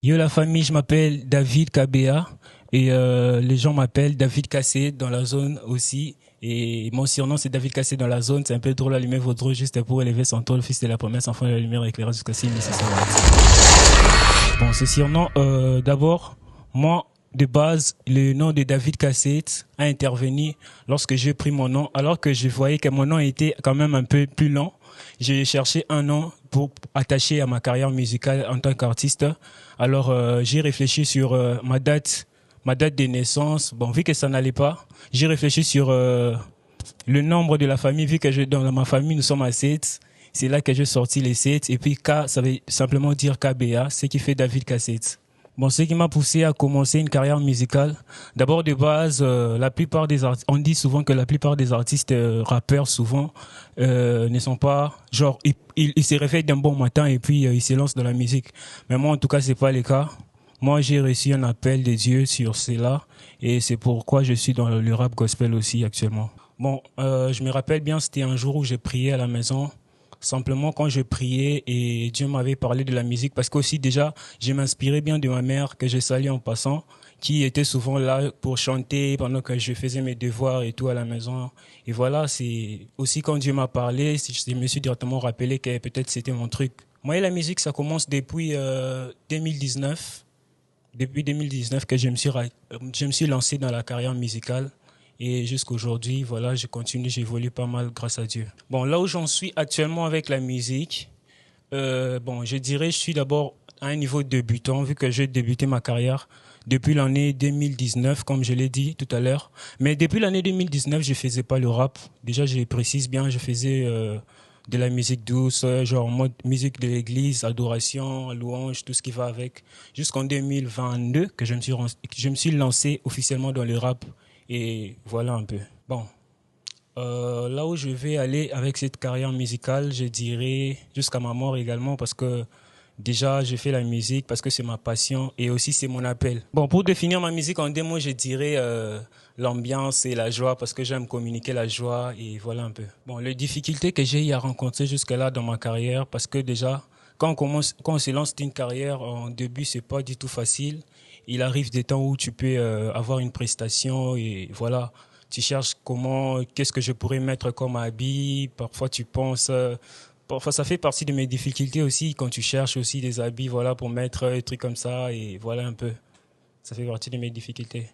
Yo la famille, je m'appelle David KBA et les gens m'appellent David Cassé dans la zone aussi. Et mon surnom c'est David Cassé dans la zone. C'est un peu drôle, allumer votre juste pour élever son tour, le fils de la promesse, enfant de la lumière éclairée jusqu'à 6 Bon, ce surnom, d'abord, moi, de base, le nom de David Cassette a intervenu lorsque j'ai pris mon nom, alors que je voyais que mon nom était quand même un peu plus long. J'ai cherché un nom pour attacher à ma carrière musicale en tant qu'artiste. Alors, j'ai réfléchi sur ma date de naissance. Bon, vu que ça n'allait pas, j'ai réfléchi sur le nombre de la famille, vu que dans ma famille, nous sommes à 7. C'est là que j'ai sorti les 7. Et puis K, ça veut simplement dire KBA, ce qui fait David Cassette. Bon, ce qui m'a poussé à commencer une carrière musicale, d'abord de base, la plupart des artistes, on dit souvent que la plupart des artistes rappeurs souvent ne sont pas, genre, ils se réveillent d'un bon matin et puis ils se lancent dans la musique. Mais moi, en tout cas, c'est pas le cas. Moi, j'ai reçu un appel de Dieu sur cela et c'est pourquoi je suis dans le rap gospel aussi actuellement. Bon, je me rappelle bien, c'était un jour où j'ai prié à la maison. Simplement quand je priais et Dieu m'avait parlé de la musique, parce qu'aussi déjà, je m'inspirais bien de ma mère que je salue en passant, qui était souvent là pour chanter pendant que je faisais mes devoirs et tout à la maison. Et voilà, c'est aussi quand Dieu m'a parlé, je me suis directement rappelé que peut-être c'était mon truc. Moi, la musique, ça commence depuis 2019. Depuis 2019 que je me suis lancé dans la carrière musicale. Et jusqu'à aujourd'hui, voilà, je continue, j'évolue pas mal grâce à Dieu. Bon, là où j'en suis actuellement avec la musique, bon, je dirais, je suis d'abord à un niveau débutant, vu que j'ai débuté ma carrière depuis l'année 2019, comme je l'ai dit tout à l'heure. Mais depuis l'année 2019, je faisais pas le rap. Déjà, je précise bien, je faisais de la musique douce, genre mode musique de l'église, adoration, louange, tout ce qui va avec. Jusqu'en 2022, que je me suis lancé officiellement dans le rap. Et voilà un peu. Bon, là où je vais aller avec cette carrière musicale, je dirais jusqu'à ma mort également parce que déjà je fais la musique parce que c'est ma passion et aussi c'est mon appel. Bon, pour définir ma musique en deux mots, je dirais l'ambiance et la joie parce que j'aime communiquer la joie et voilà un peu. Bon, les difficultés que j'ai eu à rencontrer jusque-là dans ma carrière parce que déjà quand on se lance d'une carrière en début, c'est pas du tout facile. Il arrive des temps où tu peux avoir une prestation et voilà, tu cherches qu'est-ce que je pourrais mettre comme habit. Parfois, tu penses, parfois, ça fait partie de mes difficultés aussi quand tu cherches aussi des habits, voilà, pour mettre des trucs comme ça et voilà un peu. Ça fait partie de mes difficultés.